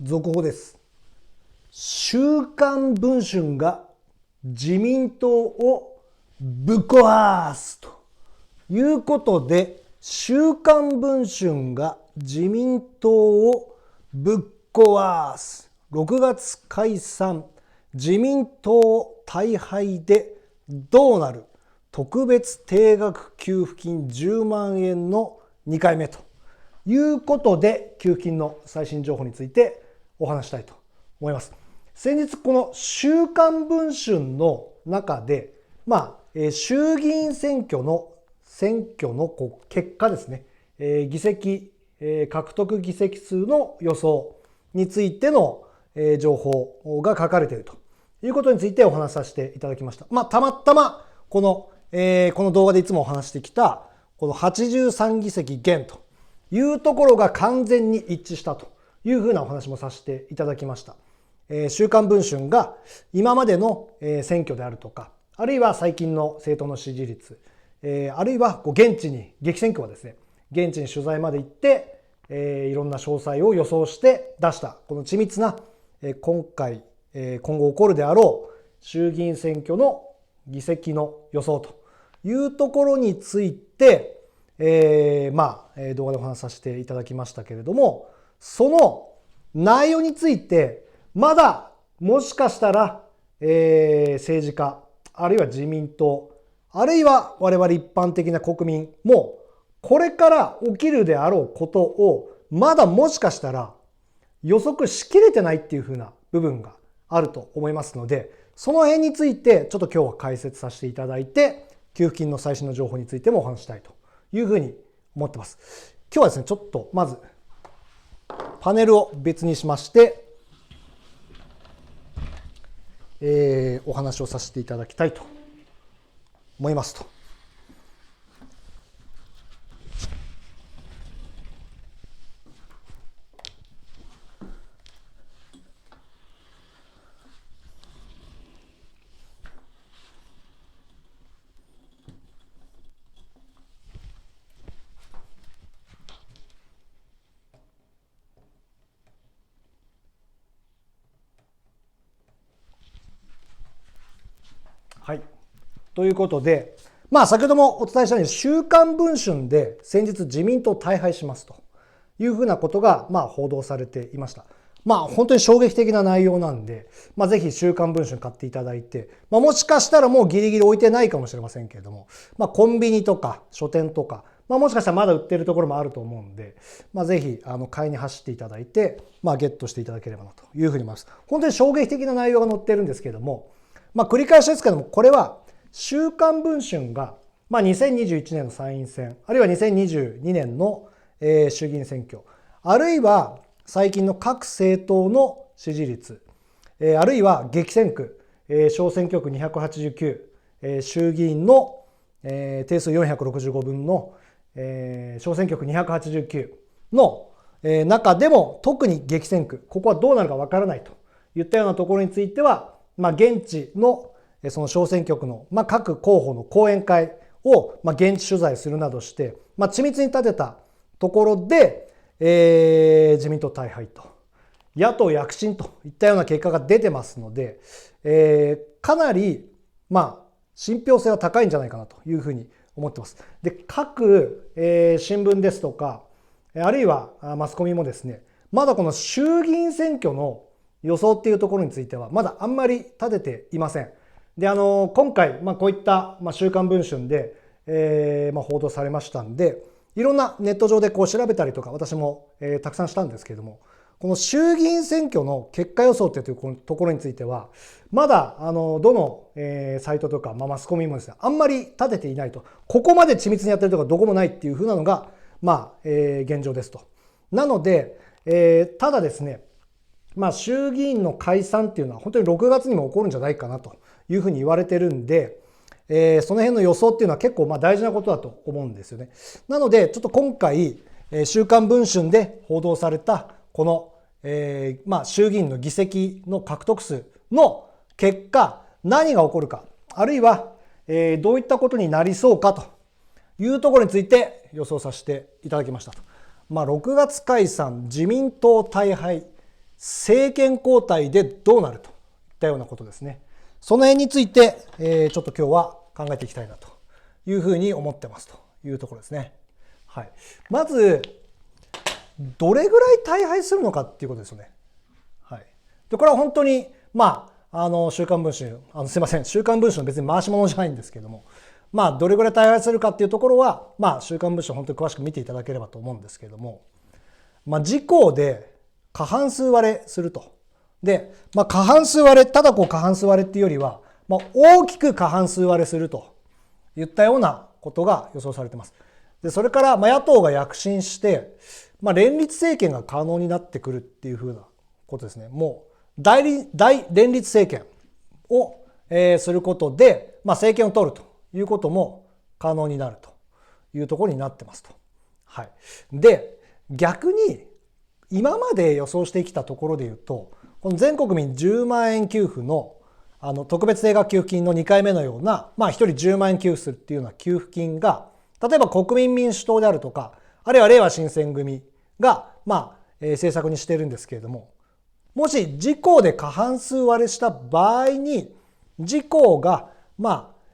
続報です。週刊文春が自民党をぶっ壊すということで、週刊文春が自民党をぶっ壊す。6月解散、自民党大敗でどうなる？特別定額給付金10万円の2回目ということで、給付金の最新情報についてお話したいと思います。先日この週刊文春の中で、衆議院選挙の結果ですね、議席、獲得議席数の予想についての情報が書かれているということについてお話しさせていただきました。たまたまこの動画でいつもお話してきたこの83議席減というところが完全に一致したというふうなお話もさせていただきました。週刊文春が今までの選挙であるとか、あるいは最近の政党の支持率、あるいは現地に、激戦区はですね、現地に取材まで行って、いろんな詳細を予想して出した、この緻密な今後起こるであろう衆議院選挙の議席の予想というところについて、動画でお話しさせていただきましたけれども、その内容についてまだもしかしたら、政治家、あるいは自民党、あるいは我々一般的な国民もこれから起きるであろうことをまだもしかしたら予測しきれてないっていう風な部分があると思いますので、その辺についてちょっと今日は解説させていただいて、給付金の最新の情報についてもお話したいというふうに思ってます。今日はですね、ちょっとまずパネルを別にしまして、お話をさせていただきたいと思いますと。はい。ということで、先ほどもお伝えしたように、週刊文春で先日自民党大敗しますというふうなことが報道されていました。本当に衝撃的な内容なんで、ぜひ週刊文春買っていただいて、もしかしたらもうギリギリ置いてないかもしれませんけれども、コンビニとか書店とか、もしかしたらまだ売ってるところもあると思うんで、ぜひ買いに走っていただいて、ゲットしていただければなというふうに思います。本当に衝撃的な内容が載ってるんですけれども、繰り返しですけども、これは週刊文春が2021年の参院選、あるいは2022年の衆議院選挙、あるいは最近の各政党の支持率、あるいは激戦区、小選挙区289、衆議院の定数465分の小選挙区289の中でも特に激戦区、ここはどうなるかわからないといったようなところについては、現地のその小選挙区の各候補の講演会を現地取材するなどして、緻密に立てたところで、自民党大敗と野党躍進といったような結果が出てますので、かなり信憑性は高いんじゃないかなというふうに思ってます。で、各、新聞ですとか、あるいはマスコミもですね、まだこの衆議院選挙の予想っていうところについてはまだあんまり立てていません。で、今回、こういった、週刊文春で、報道されましたんで、いろんなネット上で調べたりとか、私も、たくさんしたんですけれども、この衆議院選挙の結果予想っていうところについては、まだ、どの、サイトとか、マスコミもですね、あんまり立てていないと。ここまで緻密にやってるところどこもないっていうふうなのが、現状ですと。なので、ただですね、衆議院の解散っていうのは本当に6月にも起こるんじゃないかなというふうに言われてるんで、その辺の予想っていうのは結構大事なことだと思うんですよね。なのでちょっと今回週刊文春で報道されたこの、衆議院の議席の獲得数の結果、何が起こるか、あるいはどういったことになりそうかというところについて予想させていただきましたと。6月解散、自民党大敗政権交代でどうなるといったようなことですね。その辺について、ちょっと今日は考えていきたいなというふうに思ってますというところですね。はい。まず、どれぐらい大敗するのかっていうことですよね。はい。で、これは本当に、週刊文春、すいません、週刊文春は別に回し物じゃないんですけども、どれぐらい大敗するかっていうところは、週刊文春本当に詳しく見ていただければと思うんですけれども、自公で過半数割れすると。で、過半数割れ、ただ過半数割れっていうよりは、大きく過半数割れするといったようなことが予想されています。で、それから、野党が躍進して、連立政権が可能になってくるっていうふうなことですね。もう、大連立政権を、することで、政権を取るということも可能になるというところになってますと。はい。で、逆に、今まで予想してきたところで言うと、この全国民10万円給付の特別定額給付金の2回目のような、1人10万円給付するっていうような給付金が、例えば国民民主党であるとか、あるいはれいわ新選組が、政策にしてるんですけれども、もし自公で過半数割れした場合に、自公が、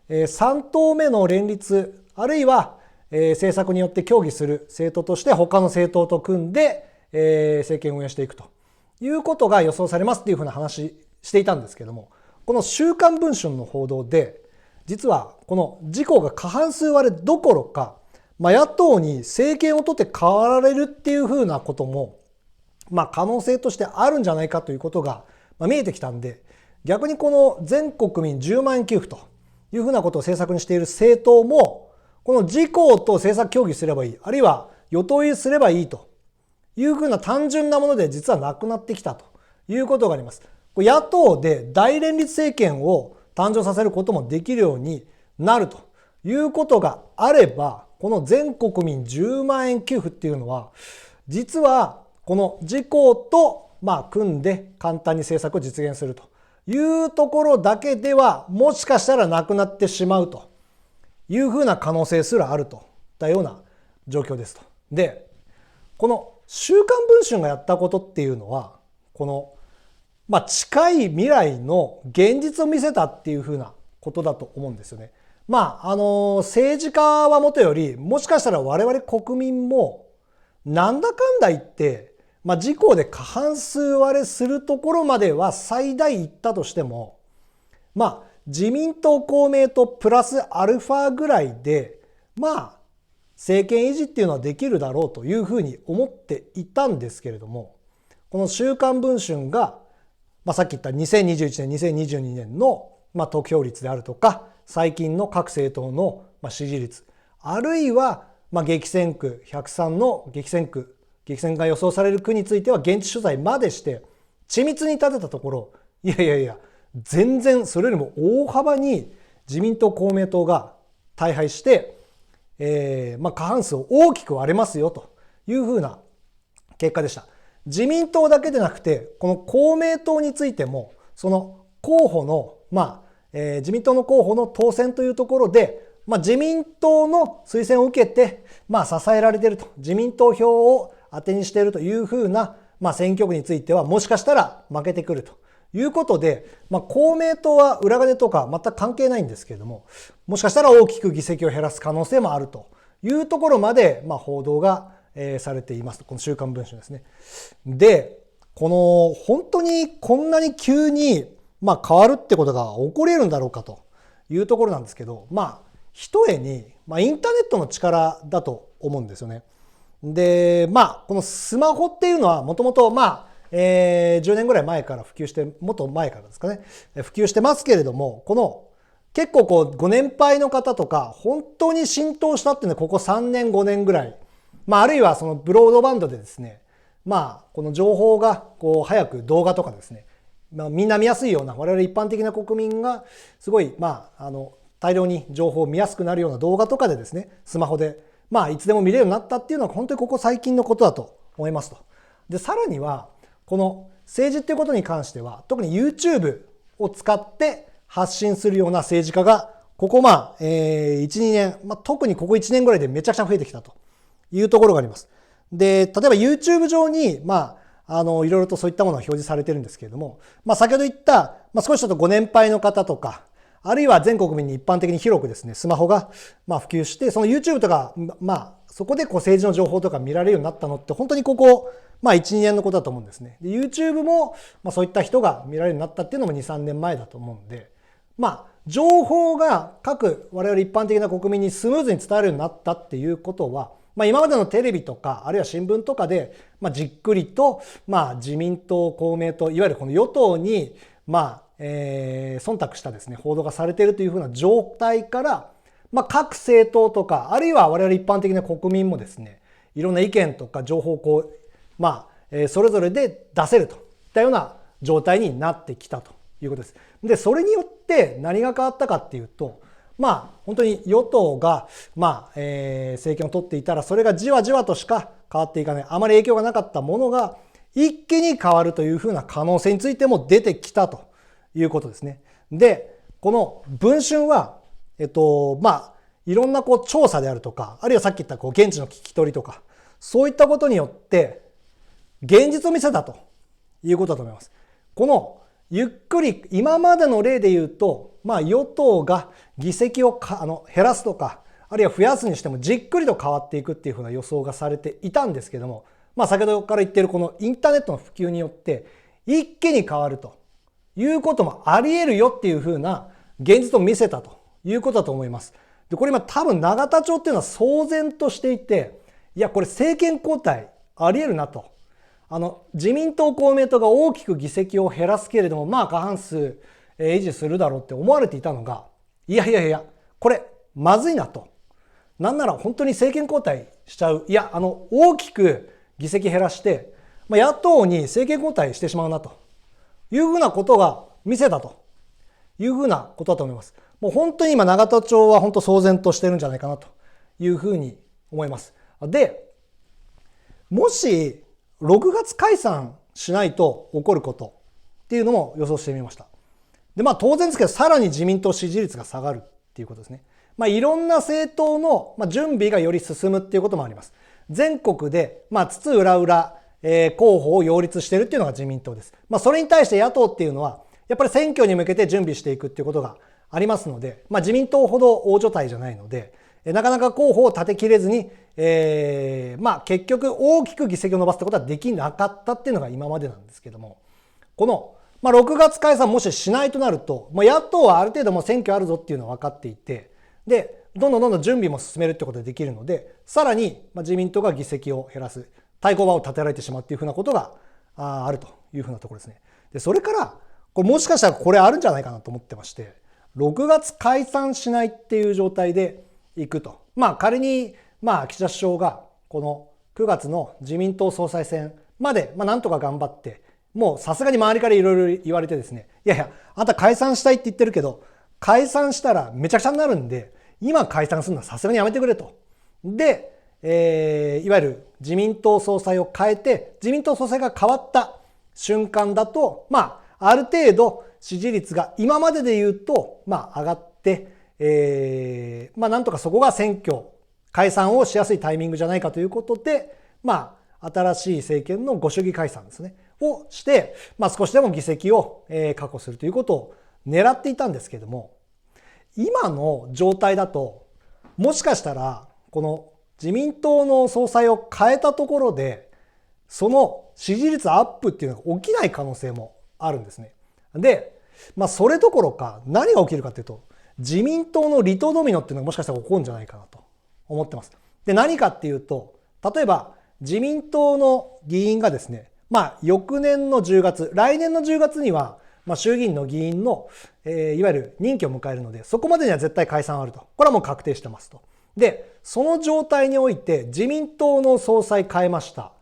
3党目の連立、あるいは、政策によって協議する政党として他の政党と組んで、政権を運営していくということが予想されますっていうふうな話していたんですけども、この週刊文春の報道で、実はこの自公が過半数割れどころか、野党に政権を取って変わられるっていうふうなことも、可能性としてあるんじゃないかということが見えてきたんで、逆にこの全国民10万円給付というふうなことを政策にしている政党も、この自公と政策協議すればいい、あるいは与党入りすればいいというふうな単純なもので実はなくなってきたということがあります。野党で大連立政権を誕生させることもできるようになるということがあれば、この全国民10万円給付っていうのは、実はこの自公と組んで簡単に政策を実現するというところだけでは、もしかしたらなくなってしまうというふうな可能性すらあるといったような状況ですと。で、この週刊文春がやったことっていうのは、この近い未来の現実を見せたっていうふうなことだと思うんですよね。政治家はもとより、もしかしたら我々国民も、なんだかんだ言って、自公で過半数割れするところまでは最大いったとしても、自民党公明党プラスアルファぐらいで、政権維持っていうのはできるだろうというふうに思っていたんですけれども、この週刊文春が、さっき言った2021年、2022年の得票率であるとか、最近の各政党の支持率、あるいは激戦区、103の激戦が予想される区については現地取材までして、緻密に立てたところ、全然それよりも大幅に自民党、公明党が大敗して、過半数を大きく割れますよというふうな結果でした。自民党だけでなくて、この公明党についても、その候補の、自民党の候補の当選というところで、自民党の推薦を受けて、支えられていると、自民党票を当てにしているというふうな、選挙区については、もしかしたら負けてくるということで、公明党は裏金とか全く関係ないんですけれども、もしかしたら大きく議席を減らす可能性もあるというところまで、報道がされています。この週刊文春ですね。で、この本当にこんなに急に変わるってことが起こり得るんだろうかというところなんですけど、ひとえに、インターネットの力だと思うんですよね。で、このスマホっていうのはもともと10年ぐらい前から普及して、もっと前からですかね、普及してますけれども、この結構ご年配の方とか、本当に浸透したっていうのはここ3年5年ぐらい、あるいはそのブロードバンドでですね、この情報が早く動画とかですね、みんな見やすいような、我々一般的な国民がすごい大量に情報を見やすくなるような動画とかでですね、スマホでいつでも見れるようになったっていうのは本当にここ最近のことだと思いますと。で、さらにはこの政治っていうことに関しては、特に YouTube を使って発信するような政治家がここ1、2年、特にここ1年ぐらいでめちゃくちゃ増えてきたというところがあります。で、例えば YouTube 上にいろいろとそういったものが表示されてるんですけれども、先ほど言った、少しちょっとご年配の方とか、あるいは全国民に一般的に広くですね、スマホが普及して、その YouTube とか、そこで政治の情報とか見られるようになったのって本当にここ、1、2年のことだと思うんですね。で YouTube も、そういった人が見られるようになったっていうのも2、3年前だと思うんで、情報が各我々一般的な国民にスムーズに伝わるようになったっていうことは、今までのテレビとか、あるいは新聞とかで、じっくりと、自民党、公明党、いわゆるこの与党に、忖度したですね、報道がされているというふうな状態から、各政党とか、あるいは我々一般的な国民もですね、いろんな意見とか情報をこう、それぞれで出せるといったような状態になってきたということです。で、それによって何が変わったかっていうと、本当に与党が、政権を取っていたら、それがじわじわとしか変わっていかない、あまり影響がなかったものが、一気に変わるというふうな可能性についても出てきたということですね。で、この文春は、いろんな調査であるとか、あるいはさっき言った現地の聞き取りとか、そういったことによって、現実を見せたということだと思います。このゆっくり今までの例で言うと、与党が議席を減らすとか、あるいは増やすにしてもじっくりと変わっていくっていうふうな予想がされていたんですけども、先ほどから言っているこのインターネットの普及によって一気に変わるということもあり得るよっていうふうな現実を見せたということだと思います。で、これ今多分永田町っていうのは騒然としていて、いやこれ政権交代あり得るなと。自民党公明党が大きく議席を減らすけれども過半数維持するだろうって思われていたのが、いやこれまずいなと。なんなら本当に政権交代しちゃう。いや大きく議席減らして野党に政権交代してしまうなというふうなことが見せたというふうなことだと思います。もう本当に今永田町は本当騒然としてるんじゃないかなというふうに思います。で、もし6月解散しないと起こることっていうのも予想してみました。で、当然ですけど、さらに自民党支持率が下がるっていうことですね。いろんな政党の準備がより進むっていうこともあります。全国で、津々浦々、候補を擁立しているっていうのが自民党です。それに対して野党っていうのは、やっぱり選挙に向けて準備していくっていうことがありますので、自民党ほど大所帯じゃないので、なかなか候補を立てきれずに、結局大きく議席を伸ばすってことはできなかったっていうのが今までなんですけども、この、6月解散もししないとなると、野党はある程度もう選挙あるぞっていうのは分かっていて、で、どんどん準備も進めるってことができるので、さらに自民党が議席を減らす、対抗馬を立てられてしまうっていうふうなことがあるというふうなところですね。で、それから、もしかしたらこれあるんじゃないかなと思ってまして、6月解散しないっていう状態でいくと。仮に、岸田首相がこの9月の自民党総裁選まで、なんとか頑張って、もうさすがに周りからいろいろ言われてですね、いやあんた解散したいって言ってるけど、解散したらめちゃくちゃになるんで、今解散するのはさすがにやめてくれと。で、いわゆる自民党総裁を変えて、自民党総裁が変わった瞬間だと、ある程度支持率が今までで言うと、上がって、なんとかそこが選挙、解散をしやすいタイミングじゃないかということで、新しい政権のご主義解散ですね、をして、少しでも議席を確保するということを狙っていたんですけれども、今の状態だと、もしかしたら、この自民党の総裁を変えたところで、その支持率アップっていうのが起きない可能性もあるんですね。で、それどころか何が起きるかというと、自民党の離党ドミノっていうのがもしかしたら起こるんじゃないかなと思ってます。で、何かっていうと、例えば自民党の議員がですね、翌年の10月、来年の10月には、衆議院の議員の、いわゆる任期を迎えるので、そこまでには絶対解散あると。これはもう確定してますと。で、その状態において自民党の総裁変えました。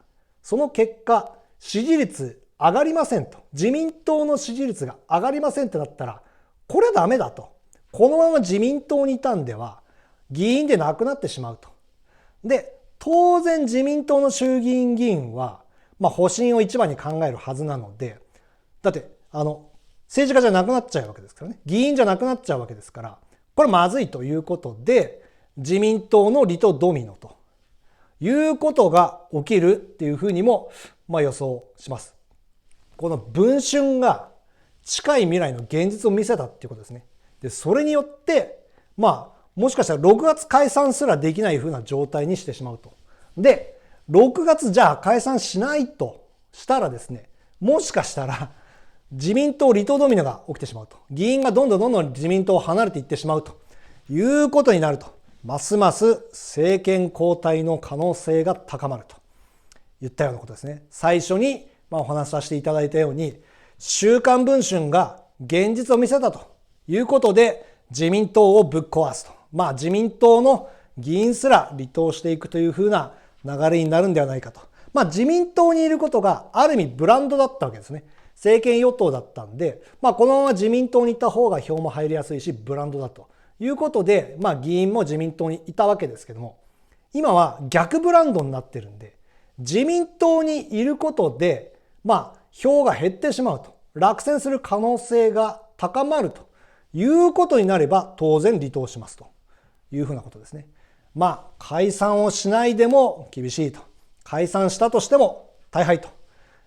その結果、支持率上がりませんと。自民党の支持率が上がりませんってなったら、これはダメだと。このまま自民党にいたんでは、議員でなくなってしまうと。で、当然自民党の衆議院議員は、保身を一番に考えるはずなので、だって、政治家じゃなくなっちゃうわけですからね。議員じゃなくなっちゃうわけですから、これまずいということで、自民党の離党ドミノということが起きるっていうふうにも、予想します。この文春が近い未来の現実を見せたっていうことですね。で、それによって、もしかしたら6月解散すらできない風な状態にしてしまうと。で、6月じゃあ解散しないとしたらですね、もしかしたら自民党離党ドミノが起きてしまうと。議員がどんどん自民党を離れていってしまうということになると、ますます政権交代の可能性が高まるといったようなことですね。最初にお話しさせていただいたように、週刊文春が現実を見せたということで自民党をぶっ壊すと。自民党の議員すら離党していくというふうな流れになるんではないかと。自民党にいることがある意味ブランドだったわけですね。政権与党だったんで、このまま自民党にいた方が票も入りやすいし、ブランドだということで、議員も自民党にいたわけですけども、今は逆ブランドになってるんで、自民党にいることで、票が減ってしまうと、落選する可能性が高まるということになれば、当然離党しますというふうなことですね。解散をしないでも厳しいと。解散したとしても大敗と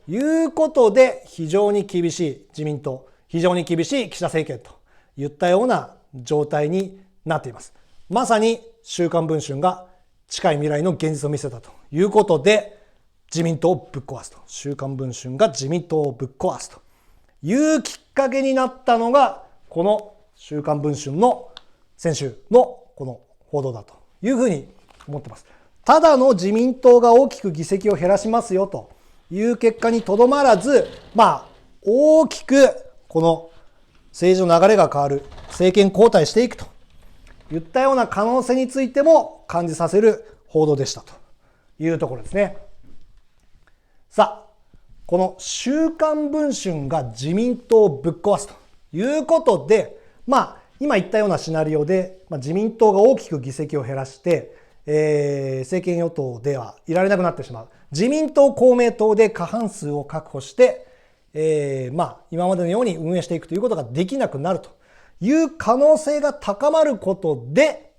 いうことで、非常に厳しい自民党、非常に厳しい岸田政権といったような状態になっています。まさに週刊文春が近い未来の現実を見せたということで、自民党をぶっ壊すと。週刊文春が自民党をぶっ壊すというきっかけになったのが、この週刊文春の先週のこの報道だというふうに思っています。ただの自民党が大きく議席を減らしますよという結果にとどまらず、大きくこの政治の流れが変わる、政権交代していくといったような可能性についても感じさせる報道でしたというところですね。さあ、この週刊文春が自民党をぶっ壊すということで、今言ったようなシナリオで、自民党が大きく議席を減らして、政権与党ではいられなくなってしまう。自民党、公明党で過半数を確保して、今までのように運営していくということができなくなるという可能性が高まることで、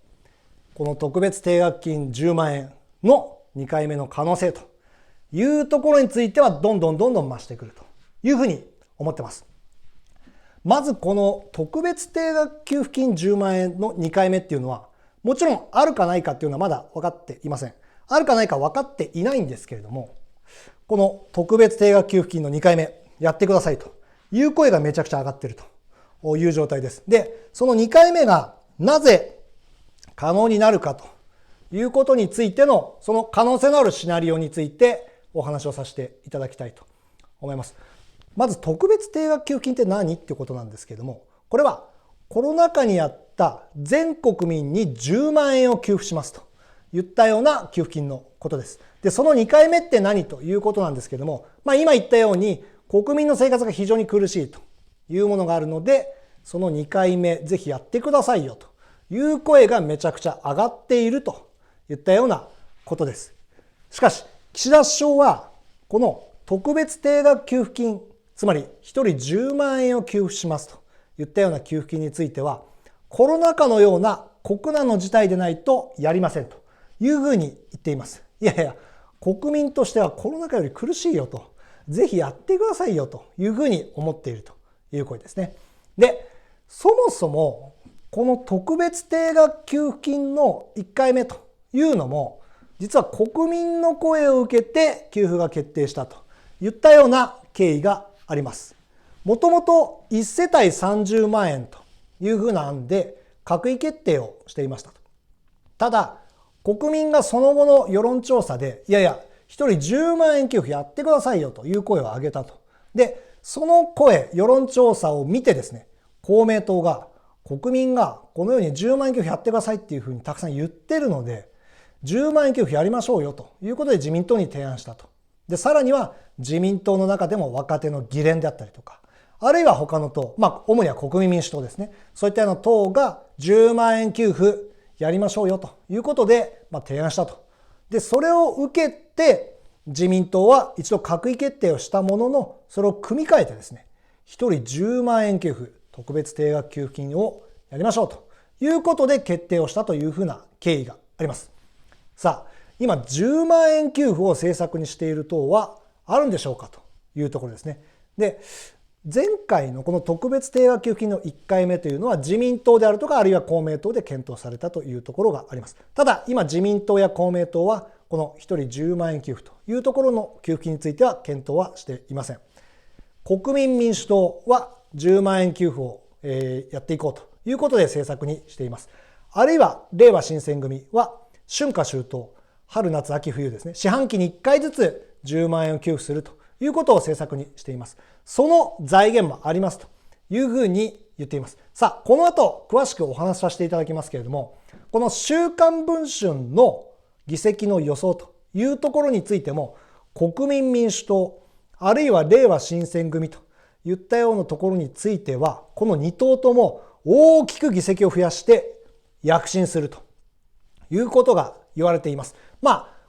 この特別定額金10万円の2回目の可能性というところについてはどんどん増してくるというふうに思ってます。まずこの特別定額給付金10万円の2回目っていうのは、もちろんあるかないかっていうのはまだ分かっていません。あるかないか分かっていないんですけれども、この特別定額給付金の2回目やってくださいという声がめちゃくちゃ上がっているという状態です。で、その2回目がなぜ可能になるかということについての、その可能性のあるシナリオについてお話をさせていただきたいと思います。まず特別定額給付金って何っていうことなんですけれども、これはコロナ禍にあった全国民に10万円を給付しますといったような給付金のことです。で、その2回目って何ということなんですけれども、今言ったように国民の生活が非常に苦しいというものがあるので、その2回目ぜひやってくださいよという声がめちゃくちゃ上がっているといったようなことです。しかし、岸田首相はこの特別定額給付金、つまり1人10万円を給付しますといったような給付金については、コロナ禍のような国難の事態でないとやりませんというふうに言っています。いやいや、国民としてはコロナ禍より苦しいよと、ぜひやってくださいよというふうに思っているという声ですね。で、そもそもこの特別定額給付金の1回目というのも、実は国民の声を受けて給付が決定したといったような経緯があります。もともと1世帯30万円というふうな案で閣議決定をしていましたと。ただ、国民がその後の世論調査で、いやいや、1人10万円給付やってくださいよという声を上げたと。で、その声、世論調査を見てですね、公明党が国民がこのように10万円給付やってくださいっていうふうにたくさん言ってるので、10万円給付やりましょうよということで自民党に提案したと。で、さらには自民党の中でも若手の議連であったりとか、あるいは他の党、主には国民民主党ですね。そういったような党が10万円給付やりましょうよということで、提案したと。で、それを受けて自民党は一度閣議決定をしたものの、それを組み替えてですね、1人10万円給付、特別定額給付金をやりましょうということで決定をしたというふうな経緯があります。さあ、今10万円給付を政策にしている党はあるんでしょうかというところですね。で、前回のこの特別定額給付金の1回目というのは自民党であるとかあるいは公明党で検討されたというところがあります。ただ今自民党や公明党はこの1人10万円給付というところの給付金については検討はしていません。国民民主党は10万円給付をやっていこうということで政策にしています。あるいはれいわ新選組は春夏秋冬、春夏秋冬ですね、四半期に1回ずつ10万円を給付するということを政策にしています。その財源もありますというふうに言っています。さあ、この後詳しくお話しさせていただきますけれども、この週刊文春の議席の予想というところについても、国民民主党、あるいはれいわ新選組といったようなところについては、この2党とも大きく議席を増やして躍進するということが言われています。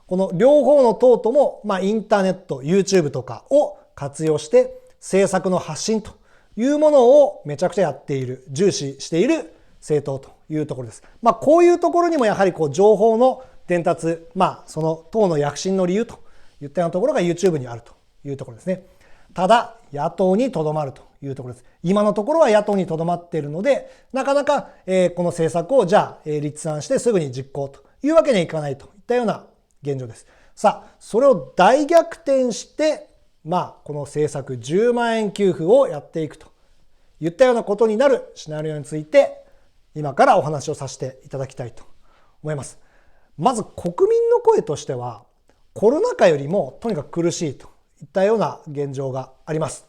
この両方の党とも、インターネット、YouTube とかを活用して政策の発信というものをめちゃくちゃやっている、重視している政党というところです。こういうところにもやはり情報の伝達、その党の躍進の理由といったようなところが YouTube にあるというところですね。ただ、野党にとどまるというところです。今のところは野党にとどまっているので、なかなかこの政策をじゃあ立案してすぐに実行というわけにはいかないといったような現状です。さあ、それを大逆転して、この政策10万円給付をやっていくといったようなことになるシナリオについて、今からお話をさせていただきたいと思います。まず国民の声としては、コロナ禍よりもとにかく苦しいといったような現状があります。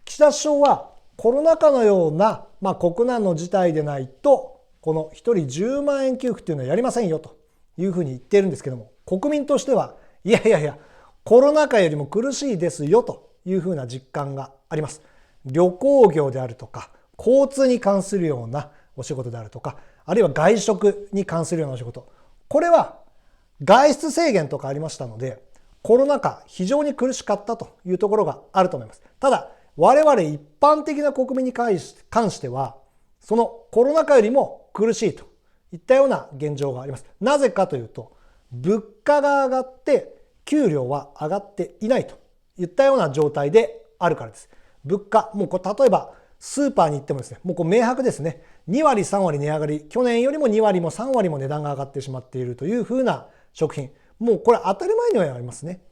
岸田首相はコロナ禍のような、国難の事態でないと、この1人10万円給付というのはやりませんよというふうに言っているんですけども、国民としてはいやコロナ禍よりも苦しいですよというふうな実感があります。旅行業であるとか、交通に関するようなお仕事であるとか、あるいは外食に関するようなお仕事、これは外出制限とかありましたので、コロナ禍非常に苦しかったというところがあると思います。ただ、我々一般的な国民に関しては、そのコロナ禍よりも苦しいといったような現状があります。なぜかというと、物価が上がって給料は上がっていないといったような状態であるからです。物価、もう例えばスーパーに行ってもですね、もう明白ですね。2割3割値上がり、去年よりも2割も3割も値段が上がってしまっているというふうな食品。もうこれ当たり前にはありますね。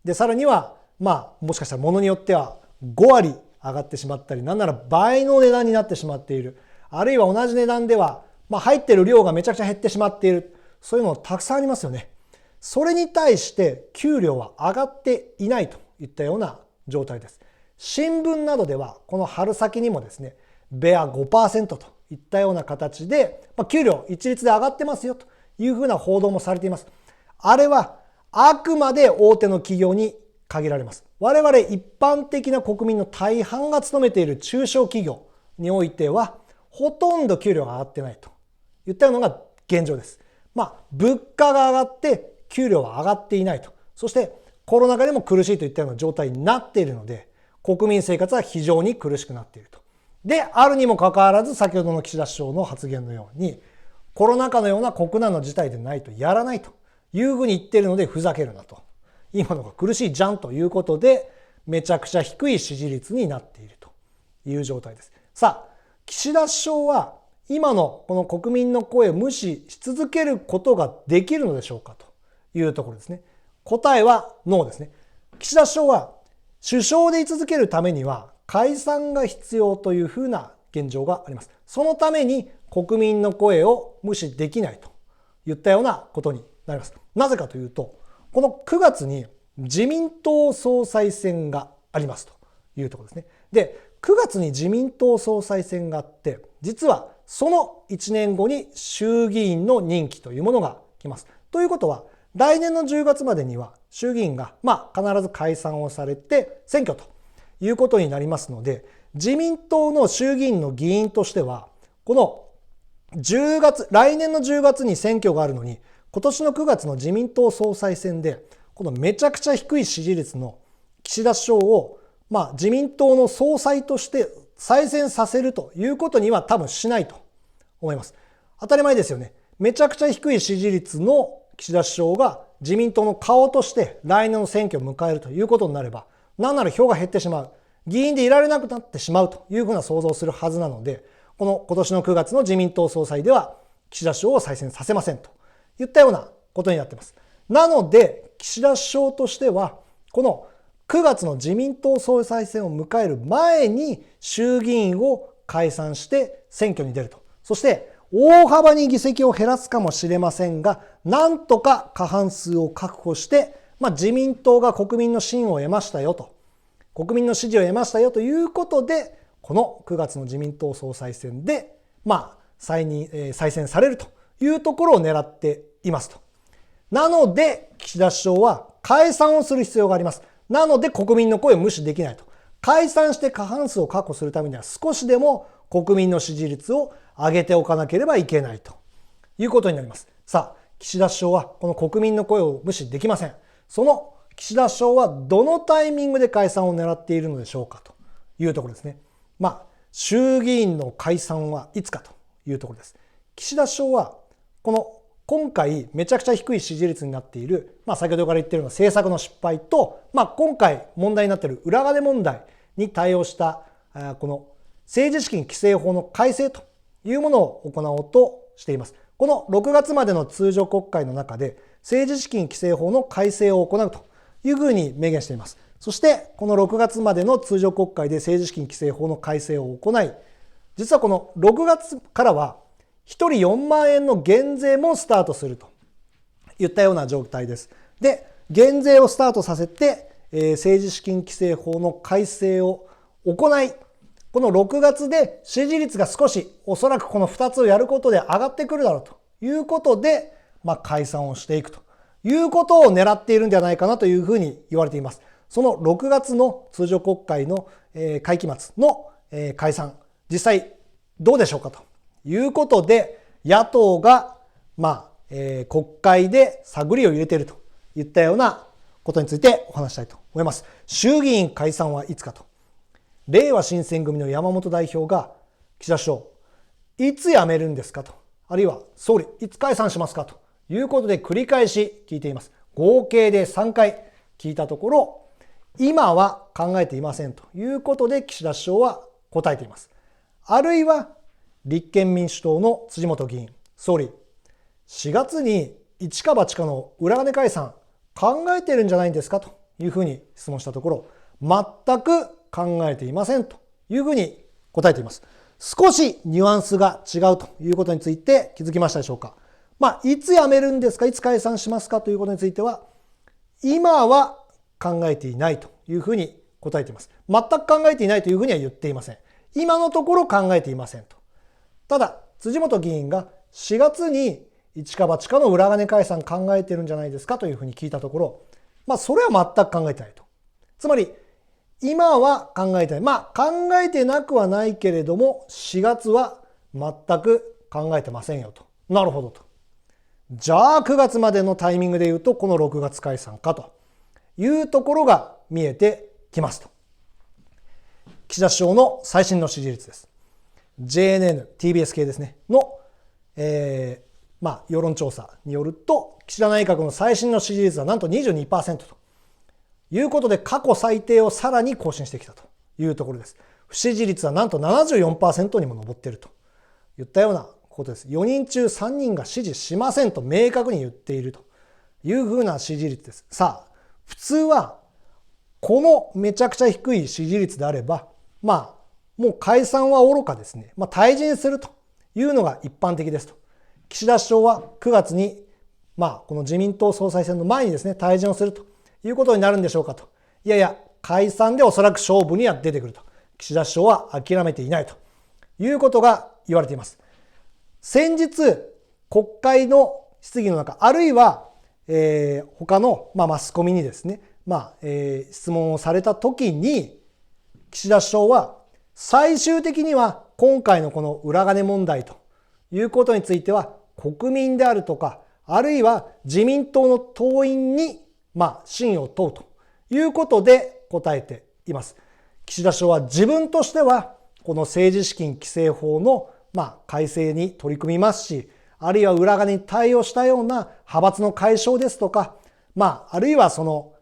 で、さらには、もしかしたら物によっては5割上がってしまったり、なんなら倍の値段になってしまっている。あるいは同じ値段では、入っている量がめちゃくちゃ減ってしまっている。そういうのたくさんありますよね。それに対して給料は上がっていないといったような状態です。新聞などではこの春先にもですね、ベア 5% といったような形で、給料一律で上がってますよというふうな報道もされています。あれはあくまで大手の企業に限られます。我々一般的な国民の大半が勤めている中小企業においては、ほとんど給料が上がってないといったのが現状です。物価が上がって給料は上がっていないと。そしてコロナ禍でも苦しいといったような状態になっているので、国民生活は非常に苦しくなっていると。で、あるにもかかわらず、先ほどの岸田首相の発言のように、コロナ禍のような国難の事態でないとやらないというふうに言っているので、ふざけるなと。今のが苦しいじゃんということで、めちゃくちゃ低い支持率になっているという状態です。さあ、岸田首相は今のこの国民の声を無視し続けることができるのでしょうかというところですね。答えはノーですね。岸田首相は首相で居続けるためには解散が必要というふうな現状があります。そのために国民の声を無視できないといったようなことになります。なぜかというと、この9月に自民党総裁選がありますというところですね。で、9月に自民党総裁選があって、実はその1年後に衆議院の任期というものが来ます。ということは、来年の10月までには衆議院が必ず解散をされて選挙ということになりますので、自民党の衆議院の議員としては、この来年の10月に選挙があるのに、今年の9月の自民党総裁選で、このめちゃくちゃ低い支持率の岸田首相を、自民党の総裁として再選させるということには多分しないと思います。当たり前ですよね。めちゃくちゃ低い支持率の岸田首相が自民党の顔として来年の選挙を迎えるということになれば、何なら票が減ってしまう、議員でいられなくなってしまうというふうな想像をするはずなので、今年の9月の自民党総裁では岸田首相を再選させませんといったようなことになっています。なので岸田首相としてはこの9月の自民党総裁選を迎える前に衆議院を解散して選挙に出ると。そして大幅に議席を減らすかもしれませんが、なんとか過半数を確保して、自民党が国民の信を得ましたよと、国民の支持を得ましたよということで、この9月の自民党総裁選で、再選されるというところを狙っていますと。なので、岸田首相は解散をする必要があります。なので、国民の声を無視できないと。解散して過半数を確保するためには少しでも国民の支持率を上げておかなければいけないということになります。さあ、岸田首相はこの国民の声を無視できません。その岸田首相はどのタイミングで解散を狙っているのでしょうかというところですね。衆議院の解散はいつかというところです。岸田首相は今回めちゃくちゃ低い支持率になっている、先ほどから言っているような政策の失敗と、今回問題になっている裏金問題に対応したこの政治資金規正法の改正というものを行おうとしています。この6月までの通常国会の中で政治資金規正法の改正を行うというふうに明言しています。そしてこの6月までの通常国会で政治資金規正法の改正を行い、実はこの6月からは1人4万円の減税もスタートするといったような状態です。で、減税をスタートさせて、政治資金規正法の改正を行い、この6月で支持率が少しおそらくこの2つをやることで上がってくるだろうということで、解散をしていくということを狙っているんではないかなというふうに言われています。その6月の通常国会の会期末の解散、実際どうでしょうかということで、野党が国会で探りを入れているといったようなことについてお話したいと思います。衆議院解散はいつかと。れいわ新選組の山本代表が岸田首相、いつ辞めるんですかと、あるいは総理、いつ解散しますかということで繰り返し聞いています。合計で3回聞いたところ、今は考えていませんということで岸田首相は答えています。あるいは立憲民主党の辻元議員、総理、4月に一か八かの裏金解散考えているんじゃないんですかというふうに質問したところ、全く考えていませんというふうに答えています。少しニュアンスが違うということについて気づきましたでしょうか。いつ辞めるんですか、いつ解散しますかということについては、今は考えていないというふうに答えています。全く考えていないというふうには言っていません。今のところ考えていませんと。ただ、辻元議員が4月に一か八かの裏金解散考えてるんじゃないですかというふうに聞いたところ、それは全く考えてないと。つまり、今は考えてない。考えてなくはないけれども、4月は全く考えてませんよと。なるほどと。じゃあ9月までのタイミングで言うと、この6月解散かというところが見えてきますと。岸田首相の最新の支持率です。JNN、TBS 系ですね、の、世論調査によると、岸田内閣の最新の支持率はなんと 22% ということで、過去最低をさらに更新してきたというところです。不支持率はなんと 74% にも上っているといったようなことです。4人中3人が支持しませんと明確に言っているというふうな支持率です。さあ、普通はこのめちゃくちゃ低い支持率であれば、もう解散は愚かですね。退陣するというのが一般的ですと。岸田首相は9月に、この自民党総裁選の前にですね、退陣をするということになるんでしょうかと。いやいや、解散でおそらく勝負には出てくると。岸田首相は諦めていないということが言われています。先日、国会の質疑の中、あるいは、他の、マスコミにですね、質問をされたときに、岸田首相は最終的には今回のこの裏金問題ということについては国民であるとか、あるいは自民党の党員に信を問うということで答えています。岸田首相は自分としてはこの政治資金規正法の改正に取り組みますし、あるいは裏金に対応したような派閥の解消ですとか、あるいはその、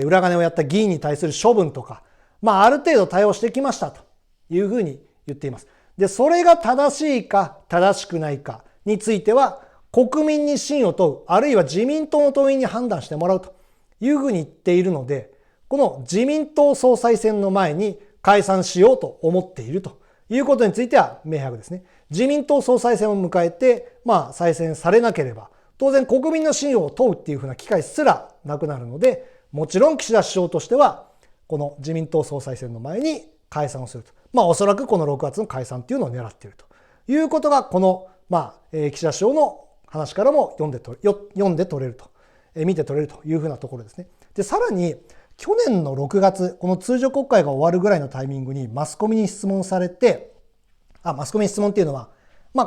裏金をやった議員に対する処分とか、ある程度対応してきましたというふうに言っています。で、それが正しいか正しくないかについては、国民に信を問う、あるいは自民党の党員に判断してもらうというふうに言っているので、この自民党総裁選の前に解散しようと思っているということについては明白ですね。自民党総裁選を迎えて、再選されなければ、当然国民の信を問うっていうふうな機会すらなくなるので、もちろん岸田首相としては、この自民党総裁選の前に解散をすると。おそらくこの6月の解散っていうのを狙っているということが、この、岸田首相の話からも読んで取れると、見て取れるというふうなところですね。で、さらに、去年の6月、この通常国会が終わるぐらいのタイミングにマスコミに質問されて、マスコミに質問っていうのは、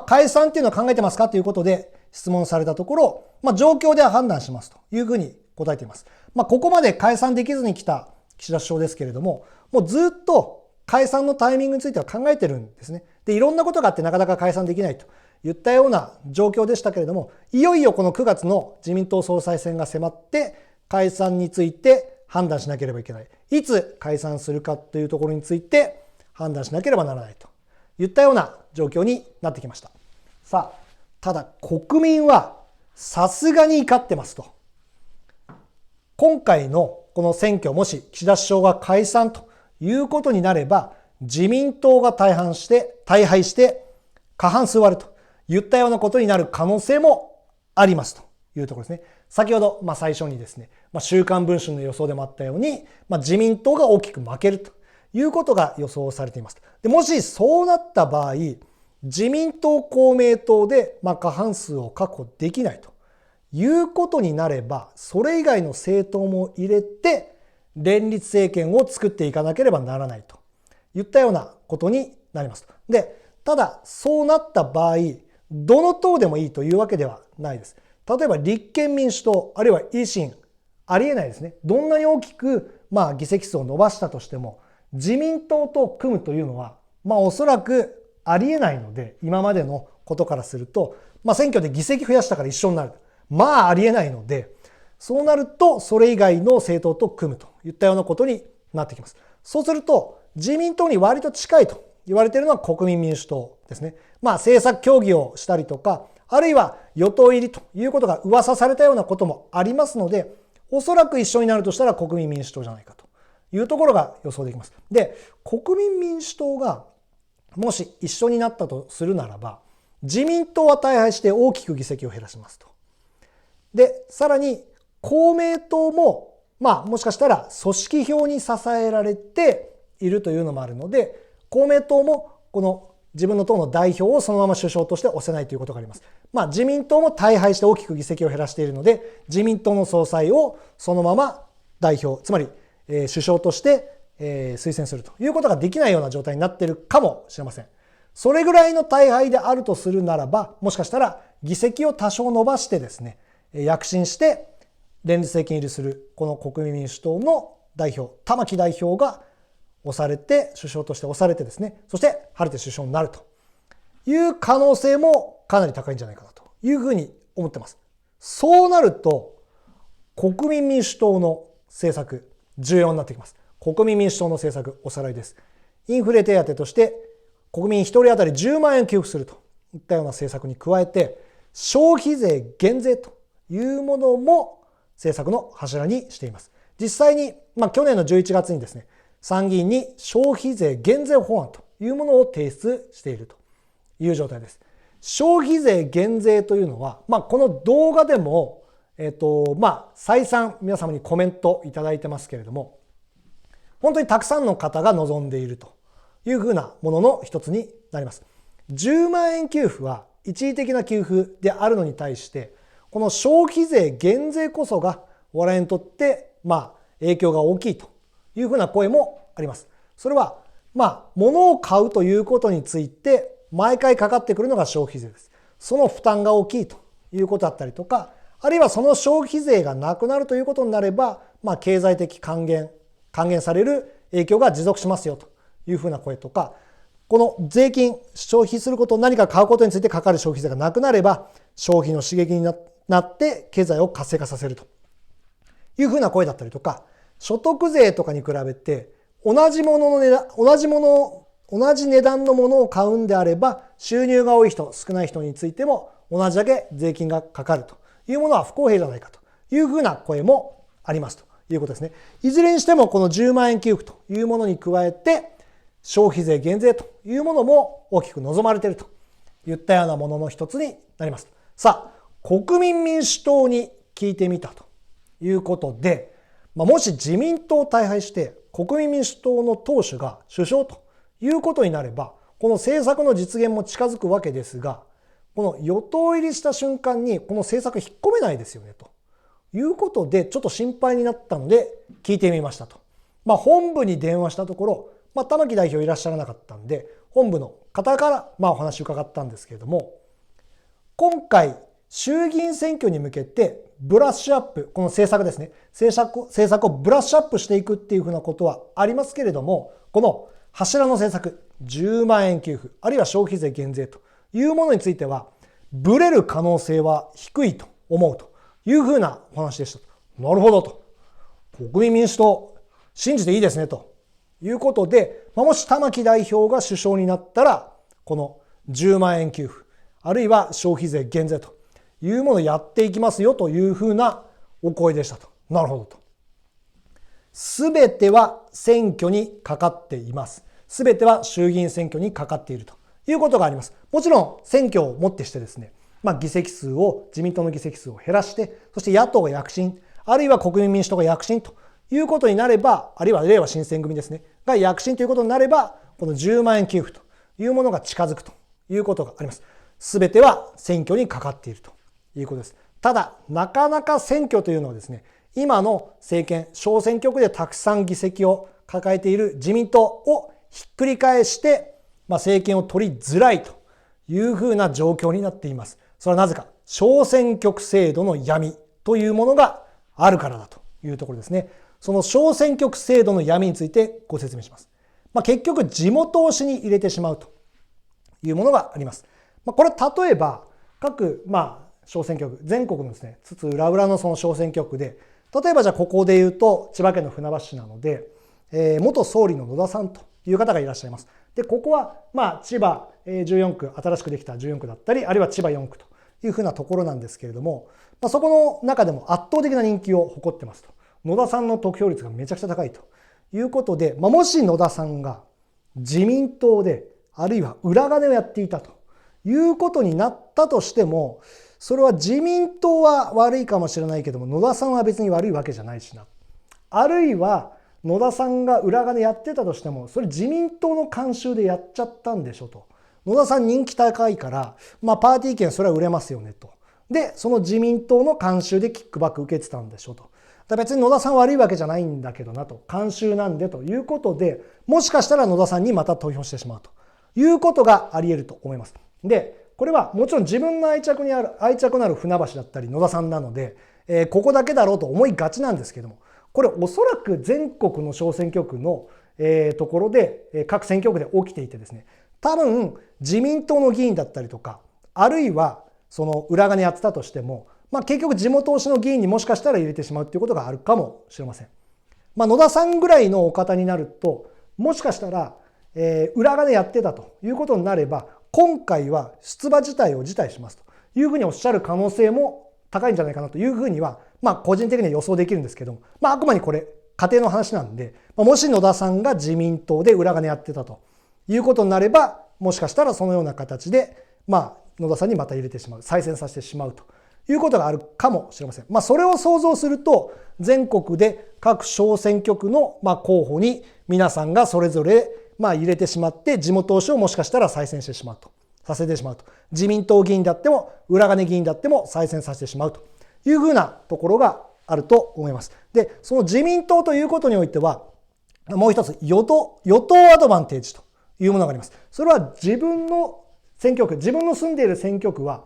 解散っていうのは考えてますかということで質問されたところ、状況では判断しますというふうに答えています。ここまで解散できずに来た岸田首相ですけれども、もうずっと解散のタイミングについては考えてるんですね。で、いろんなことがあってなかなか解散できないといったような状況でしたけれども、いよいよこの9月の自民党総裁選が迫って解散について判断しなければいけない。いつ解散するかというところについて判断しなければならないといったような状況になってきました。さあ、ただ国民はさすがに怒ってますと。今回のこの選挙、もし岸田首相が解散ということになれば、自民党が大敗して過半数割るといったようなことになる可能性もありますというところですね。先ほど最初にですね、週刊文春の予想でもあったように、自民党が大きく負けるということが予想されています。で、もしそうなった場合、自民党公明党で過半数を確保できないということになれば、それ以外の政党も入れて連立政権を作っていかなければならないといったようなことになります。で、ただそうなった場合、どの党でもいいというわけではないです。例えば立憲民主党、あるいは維新、ありえないですね。どんなに大きく議席数を伸ばしたとしても、自民党と組むというのは、おそらくありえないので、今までのことからすると、選挙で議席増やしたから一緒になる。ありえないので、そうなると、それ以外の政党と組むといったようなことになってきます。そうすると、自民党に割と近いと言われているのは国民民主党ですね。政策協議をしたりとか、あるいは与党入りということが噂されたようなこともありますので、おそらく一緒になるとしたら国民民主党じゃないかというところが予想できます。で、国民民主党がもし一緒になったとするならば、自民党は大敗して大きく議席を減らしますと。で、さらに公明党も、もしかしたら組織票に支えられているというのもあるので、公明党もこの自分の党の代表をそのまま首相として推せないということがあります。自民党も大敗して大きく議席を減らしているので、自民党の総裁をそのまま代表、つまり首相として推薦するということができないような状態になっているかもしれません。それぐらいの大敗であるとするならば、もしかしたら議席を多少伸ばしてですね、躍進して連立政権入りするこの国民民主党の代表、玉木代表が首相として押されてですね、そして晴れて首相になるという可能性もかなり高いんじゃないかなというふうに思ってます。そうなると国民民主党の政策重要になってきます。国民民主党の政策おさらいです。インフレ手当として国民1人当たり10万円給付するといったような政策に加えて、消費税減税というものも政策の柱にしています。実際に、去年の11月にですね、参議院に消費税減税法案というものを提出しているという状態です。消費税減税というのは、この動画でも、再三皆様にコメントいただいてますけれども、本当にたくさんの方が望んでいるというふうなものの一つになります。10万円給付は一時的な給付であるのに対して、この消費税減税こそが我々にとって影響が大きいというふうな声もあります。それは物を買うということについて毎回かかってくるのが消費税です。その負担が大きいということだったりとか、あるいはその消費税がなくなるということになれば、経済的還元される影響が持続しますよというふうな声とか、この税金、消費すること、何か買うことについてかかる消費税がなくなれば、消費の刺激になって経済を活性化させるというふうな声だったりとか、所得税とかに比べて同じ値段のものを買うんであれば、収入が多い人、少ない人についても同じだけ税金がかかるというものは不公平じゃないかというふうな声もありますということですね。いずれにしてもこの10万円給付というものに加えて、消費税減税というものも大きく望まれているといったようなものの一つになります。さあ、国民民主党に聞いてみたということで、もし自民党大敗して国民民主党の党首が首相ということになれば、この政策の実現も近づくわけですが、この与党入りした瞬間にこの政策引っ込めないですよねということで、ちょっと心配になったので聞いてみましたと。本部に電話したところ、玉木代表いらっしゃらなかったんで、本部の方からお話を伺ったんですけれども、今回衆議院選挙に向けてブラッシュアップ、この政策ですね、政策をブラッシュアップしていくっていうふうなことはありますけれども、この柱の政策、10万円給付、あるいは消費税減税というものについては、ブレる可能性は低いと思うというふうなお話でした。なるほどと。国民民主党、信じていいですねということで、もし玉木代表が首相になったら、この10万円給付、あるいは消費税減税というものをやっていきますよというふうなお声でしたと。なるほどと。すべては選挙にかかっています。すべては衆議院選挙にかかっているということがあります。もちろん選挙をもってしてですね、議席数を、自民党の議席数を減らして、そして野党が躍進、あるいは国民民主党が躍進ということになれば、あるいはれいわ新選組ですね、が躍進ということになれば、この10万円給付というものが近づくということがあります。すべては選挙にかかっているということです。ただ、なかなか選挙というのはですね、今の政権、小選挙区でたくさん議席を抱えている自民党をひっくり返して、政権を取りづらいというふうな状況になっています。それはなぜか、小選挙区制度の闇というものがあるからだというところですね。その小選挙区制度の闇についてご説明します。結局、地元推しに入れてしまうというものがあります。これ、例えば、各、小選挙区、全国のですね、津々浦々のその小選挙区で、例えばじゃあここで言うと、千葉県の船橋市なので、元総理の野田さんという方がいらっしゃいます。で、ここは、千葉14区、新しくできた14区だったり、あるいは千葉4区というふうなところなんですけれども、そこの中でも圧倒的な人気を誇ってますと。野田さんの得票率がめちゃくちゃ高いということで、もし野田さんが自民党で、あるいは裏金をやっていたということになったとしても、それは自民党は悪いかもしれないけども、野田さんは別に悪いわけじゃないしな。あるいは野田さんが裏金やってたとしても、それ自民党の慣習でやっちゃったんでしょと。野田さん人気高いから、パーティー券それは売れますよねと。で、その自民党の慣習でキックバック受けてたんでしょと。だから別に野田さん悪いわけじゃないんだけどなと。慣習なんでということで、もしかしたら野田さんにまた投票してしまうということがあり得ると思います。で、これはもちろん自分の愛着のある船橋だったり野田さんなので、ここだけだろうと思いがちなんですけども、これおそらく全国の小選挙区のところで各選挙区で起きていてですね、多分自民党の議員だったりとか、あるいはその裏金やってたとしても、結局地元推しの議員にもしかしたら入れてしまうっていうことがあるかもしれません。野田さんぐらいのお方になると、もしかしたら、裏金やってたということになれば、今回は出馬自体を辞退しますというふうにおっしゃる可能性も高いんじゃないかなというふうには、個人的には予想できるんですけども、あくまでこれ仮定の話なんで、もし野田さんが自民党で裏金やってたということになれば、もしかしたらそのような形で、野田さんにまた入れてしまう、再選させてしまうということがあるかもしれません。それを想像すると、全国で各小選挙区の候補に皆さんがそれぞれ入れてしまって、地元推しをもしかしたら再選してしまうと、させてしまうと。自民党議員であっても、裏金議員であっても再選させてしまうというふうなところがあると思います。で、その自民党ということにおいては、もう一つ与党アドバンテージというものがあります。それは自分の選挙区、自分の住んでいる選挙区は、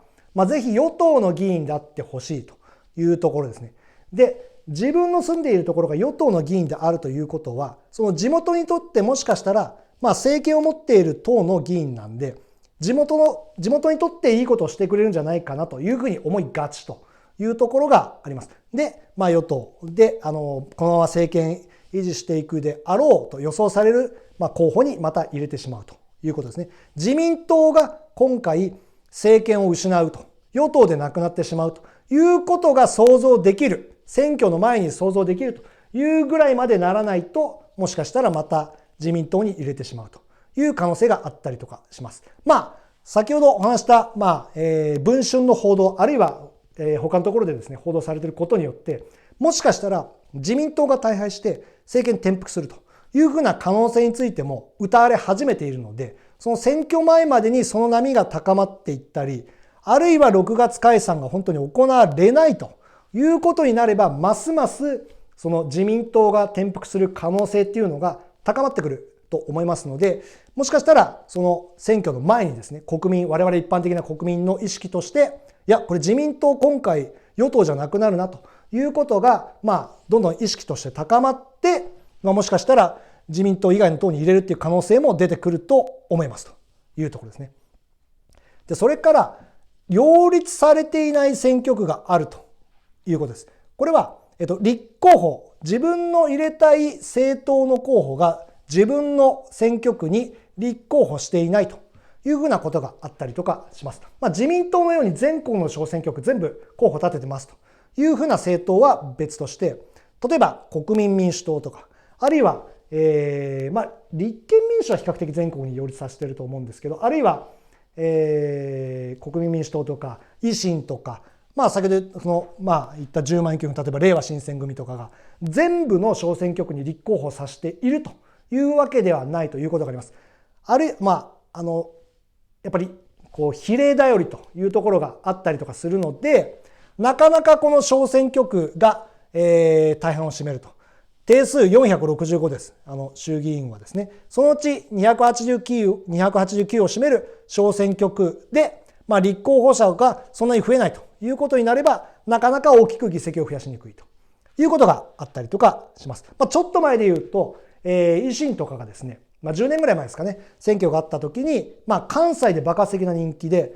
ぜひ与党の議員であってほしいというところですね。で、自分の住んでいるところが与党の議員であるということは、その地元にとってもしかしたら、政権を持っている党の議員なんで、地元にとっていいことをしてくれるんじゃないかなというふうに思いがちというところがあります。で、与党で、このまま政権維持していくであろうと予想される、候補にまた入れてしまうということですね。自民党が今回政権を失うと、与党でなくなってしまうということが想像できる、選挙の前に想像できるというぐらいまでならないと、もしかしたらまた自民党に入れてしまうという可能性があったりとかします。先ほどお話した、文春の報道、あるいは、他のところでですね、報道されていることによって、もしかしたら自民党が大敗して政権転覆するというふうな可能性についても謳われ始めているので、その選挙前までにその波が高まっていったり、あるいは6月解散が本当に行われないということになれば、ますますその自民党が転覆する可能性っていうのが高まってくると思いますので、もしかしたらその選挙の前にですね、我々一般的な国民の意識として、いや、これ自民党今回与党じゃなくなるなということが、どんどん意識として高まって、もしかしたら自民党以外の党に入れるっていう可能性も出てくると思いますというところですね。で、それから擁立されていない選挙区があるということです。これは、立候補、自分の入れたい政党の候補が自分の選挙区に立候補していないというふうなことがあったりとかします。自民党のように全国の小選挙区全部候補立ててますというふうな政党は別として、例えば国民民主党とか、あるいは、立憲民主は比較的全国に擁立させていると思うんですけど、あるいは、国民民主党とか維新とか、先ほど言った10万円給付、例えば令和新選組とかが全部の小選挙区に立候補させているというわけではないということがあります。やっぱり比例頼りというところがあったりとかするので、なかなかこの小選挙区が、大半を占めると。定数465です。衆議院はですね。そのうち289を占める小選挙区で、立候補者がそんなに増えないということになれば、なかなか大きく議席を増やしにくいということがあったりとかします。ちょっと前で言うと、維新とかがですね、10年ぐらい前ですかね、選挙があった時に、関西で爆発的な人気で、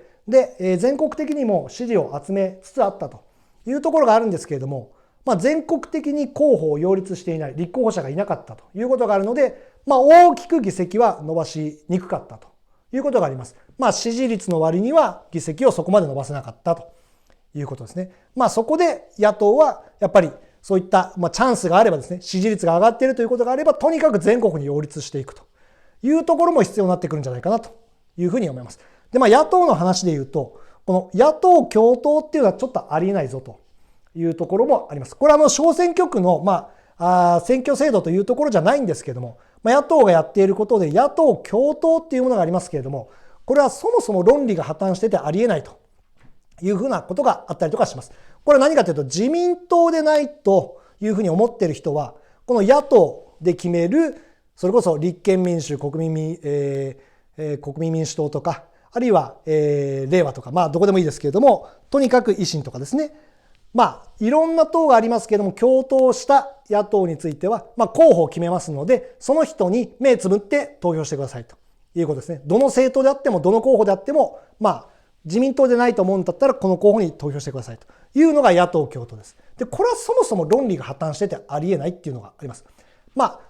全国的にも支持を集めつつあったというところがあるんですけれども、全国的に候補を擁立していない、立候補者がいなかったということがあるので、大きく議席は伸ばしにくかったということがあります。支持率の割には議席をそこまで伸ばせなかったということですね。そこで野党はやっぱりそういったチャンスがあればですね、支持率が上がっているということがあれば、とにかく全国に擁立していくというところも必要になってくるんじゃないかなというふうに思います。で、野党の話で言うと、この野党共闘っていうのはちょっとありえないぞというところもあります。これは小選挙区の選挙制度というところじゃないんですけれども、野党がやっていることで野党共闘っていうものがありますけれども、これはそもそも論理が破綻しててありえないというふうなことがあったりとかします。これは何かというと、自民党でないというふうに思っている人は、この野党で決める、それこそ立憲民主、国民民主党とか、あるいは、令和とか、どこでもいいですけれども、とにかく維新とかですね。いろんな党がありますけれども、共闘した野党については、候補を決めますので、その人に目つぶって投票してくださいということですね。どの政党であっても、どの候補であっても、自民党でないと思うんだったら、この候補に投票してくださいというのが野党共闘です。で、これはそもそも論理が破綻しててありえないっていうのがあります。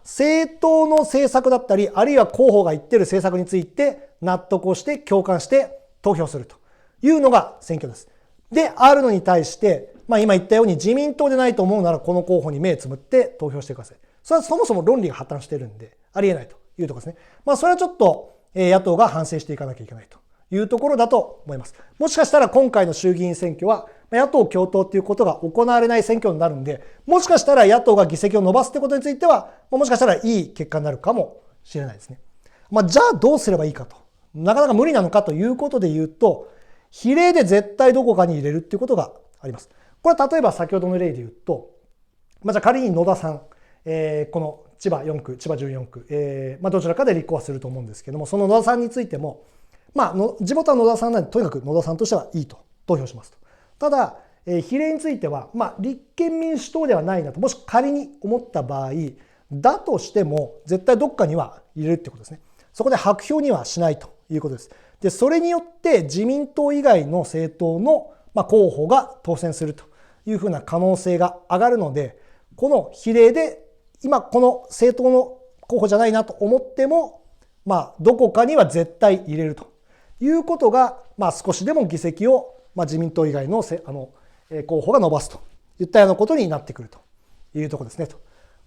政党の政策だったり、あるいは候補が言っている政策について納得をして共感して投票するというのが選挙です。で、あるのに対して、今言ったように自民党でないと思うならこの候補に目つむって投票してください。それはそもそも論理が破綻してるんでありえないというところですね。それはちょっと野党が反省していかなきゃいけないというところだと思います。もしかしたら今回の衆議院選挙は野党共闘ということが行われない選挙になるんで、もしかしたら野党が議席を伸ばすということについては、もしかしたらいい結果になるかもしれないですね。じゃあどうすればいいかと。なかなか無理なのかということで言うと、比例で絶対どこかに入れるっていうことがあります。これは例えば先ほどの例で言うと、じゃあ仮に野田さん、この千葉4区、千葉14区、どちらかで立候補すると思うんですけども、その野田さんについても、地元は野田さんなので、とにかく野田さんとしてはいいと投票しますと。ただ、比例については、立憲民主党ではないなと、もし仮に思った場合、だとしても、絶対どっかには入れるってことですね。そこで白票にはしないということです。で、それによって自民党以外の政党の候補が当選するというふうな可能性が上がるので、この比例で今この政党の候補じゃないなと思っても、どこかには絶対入れるということが、少しでも議席を、自民党以外の候補が伸ばすといったようなことになってくるというところですね。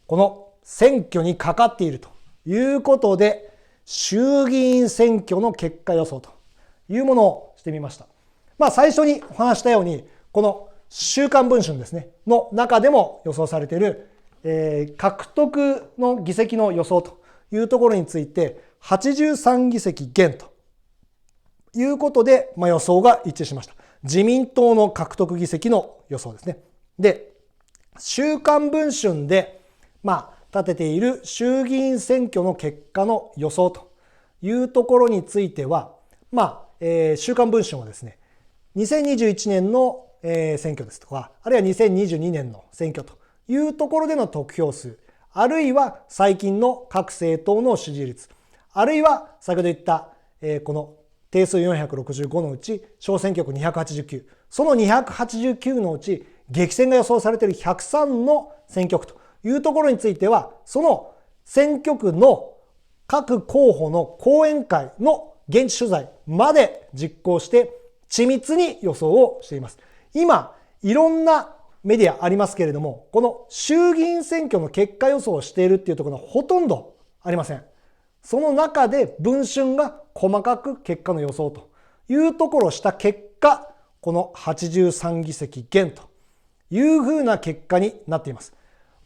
この選挙にかかっているということで、衆議院選挙の結果予想というものをしてみました。最初にお話したように、この週刊文春ですね、の中でも予想されている、獲得の議席の予想というところについて、83議席減ということで、予想が一致しました。自民党の獲得議席の予想ですね。で、週刊文春で、立てている衆議院選挙の結果の予想というところについては、週刊文春はですね、2021年の選挙ですとか、あるいは2022年の選挙というところでの得票数、あるいは最近の各政党の支持率、あるいは先ほど言ったこの定数465のうち小選挙区289、その289のうち激戦が予想されている103の選挙区というところについては、その選挙区の各候補の講演会の現地取材まで実行して緻密に予想をしています。今、いろんなメディアありますけれども、この衆議院選挙の結果予想をしているっていうところはほとんどありません。その中で文春が細かく結果の予想というところをした結果、この83議席減というふうな結果になっています。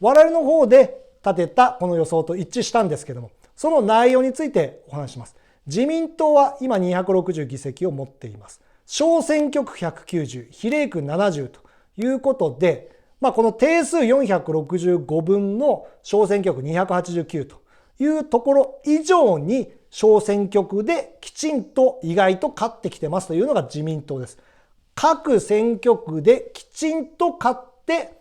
我々の方で立てたこの予想と一致したんですけれども、その内容についてお話します。自民党は今260議席を持っています。小選挙区190、比例区70ということで、この定数465分の小選挙区289というところ以上に小選挙区できちんと意外と勝ってきてますというのが自民党です。各選挙区できちんと勝って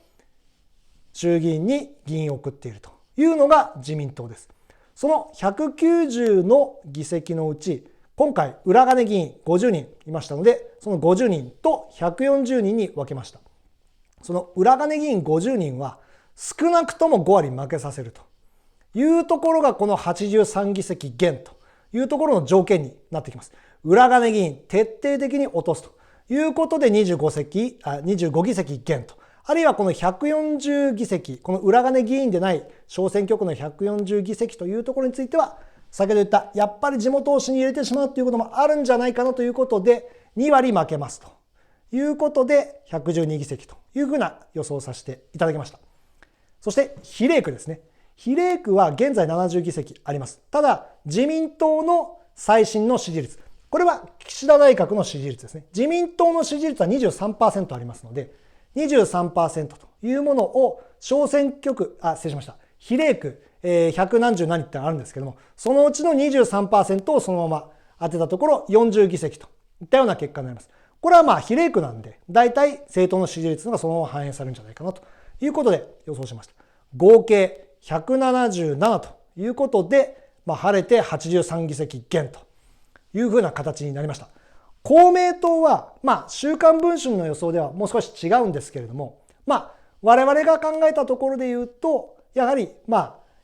衆議院に議員を送っているというのが自民党です。その190の議席のうち、今回裏金議員50人いましたので、その50人と140人に分けました。その裏金議員50人は少なくとも5割負けさせるというところがこの83議席減というところの条件になってきます。裏金議員徹底的に落とすということで25議席減と。あるいはこの140議席、この裏金議員でない小選挙区の140議席というところについては、先ほど言った、やっぱり地元を推しに入れてしまうということもあるんじゃないかなということで、2割負けますということで、112議席というふうな予想をさせていただきました。そして比例区ですね。比例区は現在70議席あります。ただ、自民党の最新の支持率、これは岸田内閣の支持率ですね。自民党の支持率は 23% ありますので、23% というものを小選挙区、比例区、100何十何ってあるんですけども、そのうちの 23% をそのまま当てたところ40議席といったような結果になります。これは比例区なんで、大体政党の支持率がそのまま反映されるんじゃないかなということで予想しました。合計177ということで、晴れて83議席減というふうな形になりました。公明党は、週刊文春の予想ではもう少し違うんですけれども、我々が考えたところで言うと、やはり、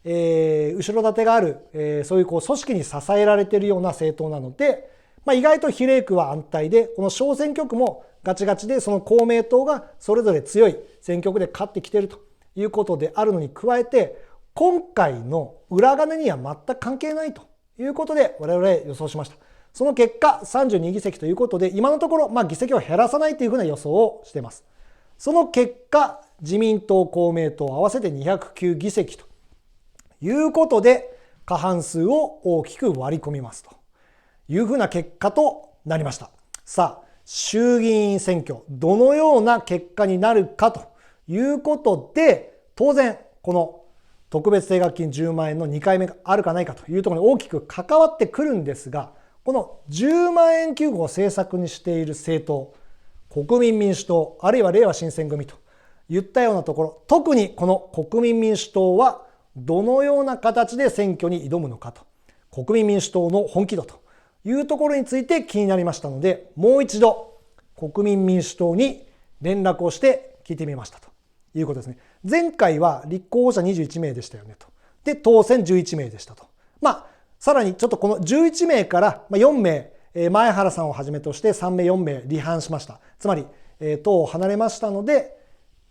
後ろ盾がある、そういう組織に支えられているような政党なので、意外と比例区は安泰で、この小選挙区もガチガチで、その公明党がそれぞれ強い選挙区で勝ってきているということであるのに加えて、今回の裏金には全く関係ないということで我々予想しました。その結果32議席ということで、今のところ議席を減らさないというふうな予想をしています。その結果、自民党、公明党合わせて209議席ということで、過半数を大きく割り込みますというふうな結果となりました。さあ、衆議院選挙、どのような結果になるかということで、当然、この特別定額金10万円の2回目があるかないかというところに大きく関わってくるんですが、この10万円給付を政策にしている政党、国民民主党、あるいはれいわ新選組といったようなところ、特にこの国民民主党はどのような形で選挙に挑むのかと、国民民主党の本気度というところについて気になりましたので、もう一度国民民主党に連絡をして聞聞いてみましたということですね。前回は立候補者21名でしたよねと。で、当選11名でしたと。さらにちょっとこの11名から4名、前原さんをはじめとして3名、4名離反しました。つまり、党を離れましたので、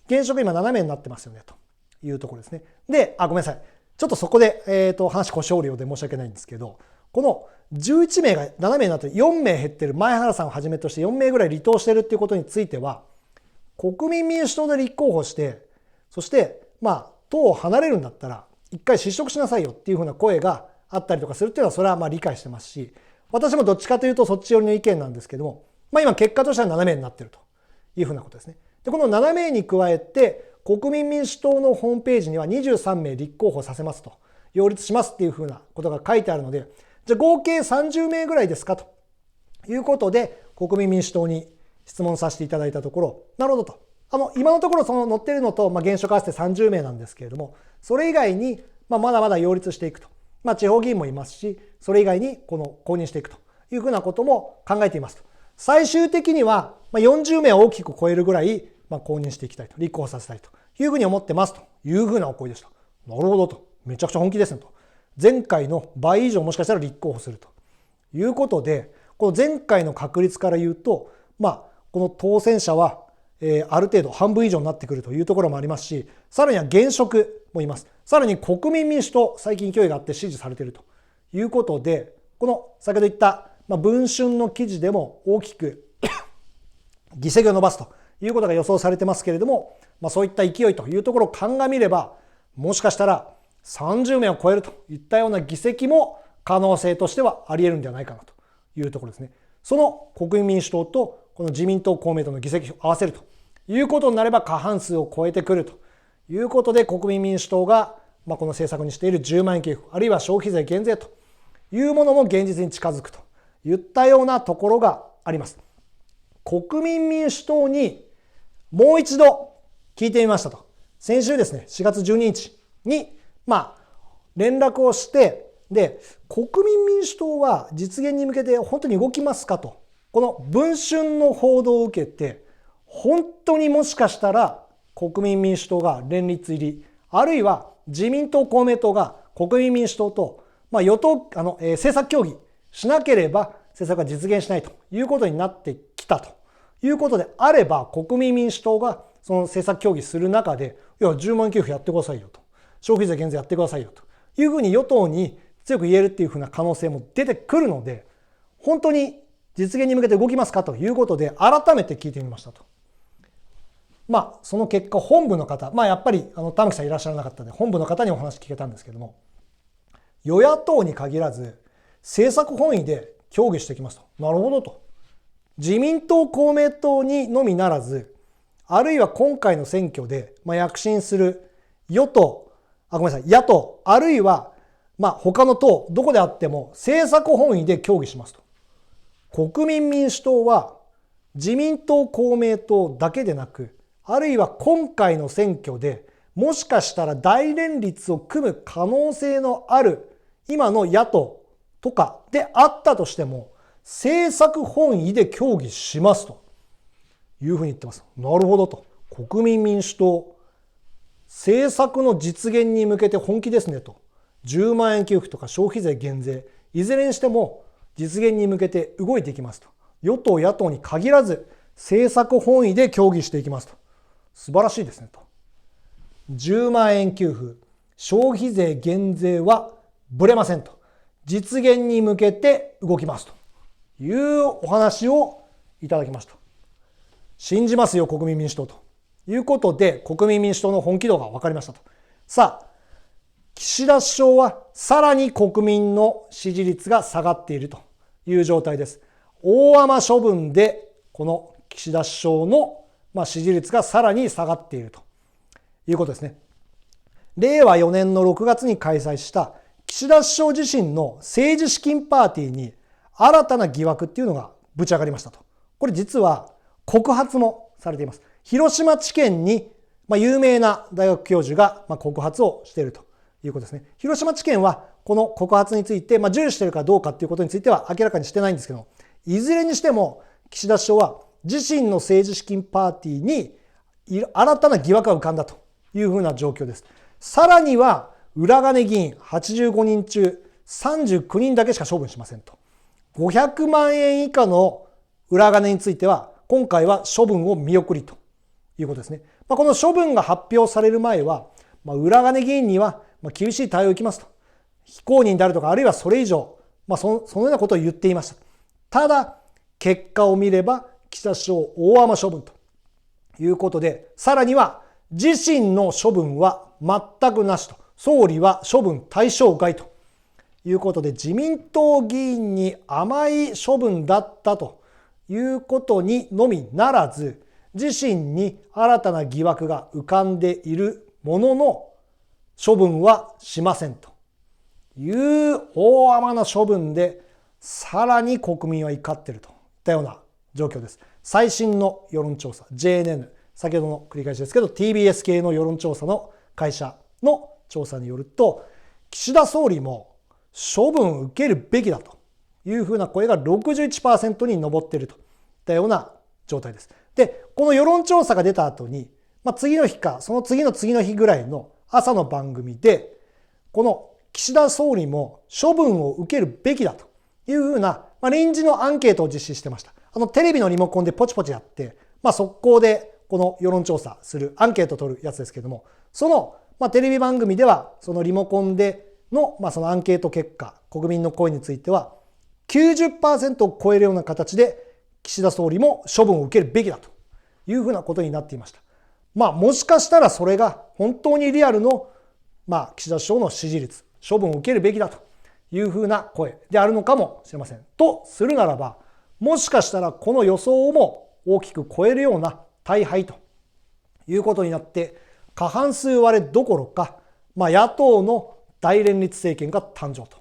現職今7名になってますよねというところですね。で、ごめんなさい。ちょっとそこで、話故障量で申し訳ないんですけど、この11名が7名になって4名減ってる前原さんをはじめとして4名ぐらい離党してるっていうことについては、国民民主党で立候補して、そして党を離れるんだったら一回失職しなさいよっていうふうな声があったりとかするっていうのはそれは理解してますし、私もどっちかというとそっち寄りの意見なんですけども、今結果としては7名になっているというふうなことですね。で、この7名に加えて国民民主党のホームページには23名立候補させますと、擁立しますっていうふうなことが書いてあるので、じゃあ合計30名ぐらいですかということで国民民主党に質問させていただいたところ、なるほどと。今のところその載ってるのと、現職合わせて30名なんですけれども、それ以外に、まだまだ擁立していくと。地方議員もいますし、それ以外に公認していくというふうなことも考えていますと。最終的には、40名を大きく超えるぐらい、公認していきたいと、立候補させたいというふうに思ってますというふうなお声でした。なるほどと。めちゃくちゃ本気ですねと。前回の倍以上もしかしたら立候補するということで、この前回の確率から言うと、この当選者は、ある程度半分以上になってくるというところもありますし、さらには現職もいます。さらに国民民主党、最近勢いがあって支持されているということで、この先ほど言った、文春の記事でも大きく議席を伸ばすということが予想されてますけれども、そういった勢いというところを鑑みれば、もしかしたら30名を超えるといったような議席も可能性としてはあり得るんではないかなというところですね。その国民民主党とこの自民党公明党の議席を合わせるということになれば過半数を超えてくるということで、国民民主党がこの政策にしている10万円給付、あるいは消費税減税というものも現実に近づくといったようなところがあります。国民民主党にもう一度聞いてみましたと。先週ですね、4月12日に連絡をして、で、国民民主党は実現に向けて本当に動きますかと。この文春の報道を受けて、本当にもしかしたら国民民主党が連立入り、あるいは自民党公明党が国民民主党と与党政策協議しなければ政策が実現しないということになってきたということであれば、国民民主党がその政策協議する中で、いや10万円給付やってくださいよと、消費税減税やってくださいよというふうに与党に強く言えるっていうふうな可能性も出てくるので、本当に実現に向けて動きますかということで改めて聞いてみましたと。その結果本部の方、やっぱり玉木さんいらっしゃらなかったので本部の方にお話聞けたんですけども、与野党に限らず政策本位で協議してきますと。なるほどと。自民党公明党にのみならず、あるいは今回の選挙で躍進する野党、野党、あるいは他の党、どこであっても政策本位で協議しますと。国民民主党は自民党公明党だけでなく、あるいは今回の選挙でもしかしたら大連立を組む可能性のある今の野党とかであったとしても、政策本位で協議しますというふうに言ってます。なるほどと。国民民主党、政策の実現に向けて本気ですねと。10万円給付とか消費税減税、いずれにしても実現に向けて動いていきますと。与党野党に限らず政策本位で協議していきますと。素晴らしいですねと。10万円給付、消費税減税はぶれませんと。実現に向けて動きますというお話をいただきました。信じますよ国民民主党ということで、国民民主党の本気度が分かりましたと。さあ、岸田首相はさらに国民の支持率が下がっているという状態です。大雨処分でこの岸田首相の支持率がさらに下がっているということですね。令和4年の6月に開催した岸田首相自身の政治資金パーティーに新たな疑惑っていうのがぶち上がりましたと。これ実は告発もされています。広島地検に有名な大学教授が告発をしているということですね。広島地検はこの告発について受理しているかどうかっていうことについては明らかにしてないんですけど、いずれにしても岸田首相は自身の政治資金パーティーに新たな疑惑が浮かんだというふうな状況です。さらには、裏金議員85人中39人だけしか処分しませんと。500万円以下の裏金については、今回は処分を見送りということですね。この処分が発表される前は、裏金議員には厳しい対応をいきますと。非公認であるとか、あるいはそれ以上、そのようなことを言っていました。ただ、結果を見れば、岸田首相大雨処分ということで、さらには自身の処分は全くなしと。総理は処分対象外ということで、自民党議員に甘い処分だったということにのみならず、自身に新たな疑惑が浮かんでいるものの処分はしませんという大甘な処分で、さらに国民は怒っているといったような状況です。最新の世論調査 JNN、 先ほどの繰り返しですけど TBS 系の世論調査の会社の調査によると、岸田総理も処分を受けるべきだというふうな声が 61% に上っているといったような状態です。で、この世論調査が出た後に、次の日かその次の次の日ぐらいの朝の番組で、この岸田総理も処分を受けるべきだというふうな、臨時のアンケートを実施してました。テレビのリモコンでポチポチやって、速攻でこの世論調査する、アンケートを取るやつですけども、その、テレビ番組では、そのリモコンでの、そのアンケート結果、国民の声については、90% を超えるような形で、岸田総理も処分を受けるべきだというふうなことになっていました。もしかしたらそれが本当にリアルの、岸田首相の支持率、処分を受けるべきだというふうな声であるのかもしれません。とするならば、もしかしたらこの予想も大きく超えるような大敗ということになって、過半数割れどころか、野党の大連立政権が誕生と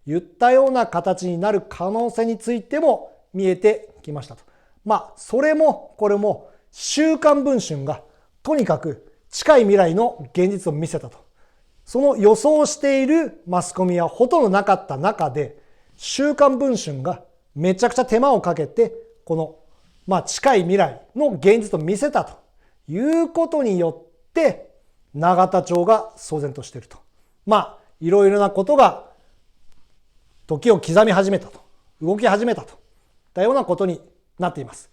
いったような形になる可能性についても見えてきましたと。それもこれも週刊文春がとにかく近い未来の現実を見せたと。その予想しているマスコミはほとんどなかった中で、週刊文春がめちゃくちゃ手間をかけて、この近い未来の現実を見せたということによって、永田町が騒然としていると。いろいろなことが時を刻み始めたと、動き始めたといったようなことになっています。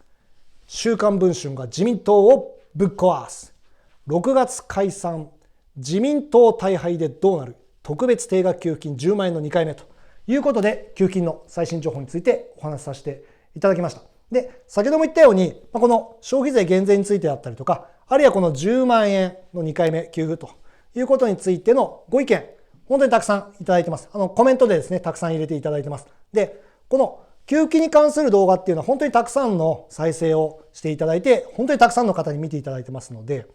週刊文春が自民党をぶっ壊す。6月解散、自民党大敗でどうなる、特別定額給付金10万円の2回目ということで、給付金の最新情報についてお話しさせていただきました。で、先ほども言ったように、この消費税減税についてだったりとか、あるいはこの10万円の2回目給付ということについてのご意見、本当にたくさんいただいてます。コメントでですね、たくさん入れていただいてます。で、この給付金に関する動画っていうのは本当にたくさんの再生をしていただいて、本当にたくさんの方に見ていただいてますので、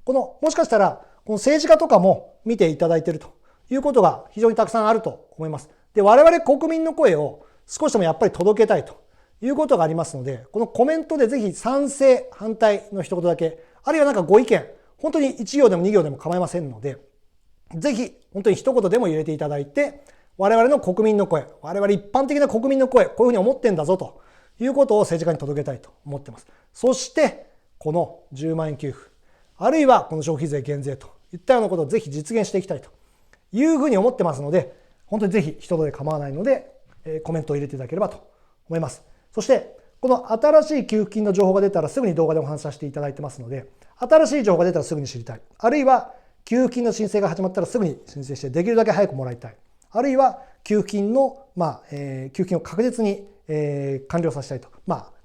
もしかしたら、この政治家とかも見ていただいているということが非常にたくさんあると思います。で、我々国民の声を少しでもやっぱり届けたいということがありますので、このコメントでぜひ賛成、反対の一言だけ、あるいはご意見、本当に1行でも2行でも構いませんので、ぜひ本当に一言でも入れていただいて、我々の国民の声、我々一般的な国民の声、こういうふうに思ってんだぞということを政治家に届けたいと思っています。そして、この10万円給付、あるいはこの消費税減税といったようなことをぜひ実現していきたいというふうに思ってますので、本当にぜひ一言で構わないので、コメントを入れていただければと思います。そして、この新しい給付金の情報が出たらすぐに動画でお話しさせていただいてますので、新しい情報が出たらすぐに知りたい。あるいは、給付金の申請が始まったらすぐに申請してできるだけ早くもらいたい。あるいは、給付金の、給付金を確実に、完了させたいと。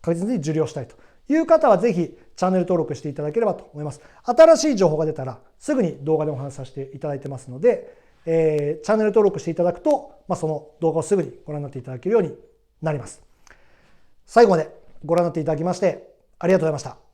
確実に受領したいという方はぜひチャンネル登録していただければと思います。新しい情報が出たらすぐに動画でお話しさせていただいてますので、チャンネル登録していただくと、その動画をすぐにご覧になっていただけるようになります。最後までご覧になっていただきましてありがとうございました。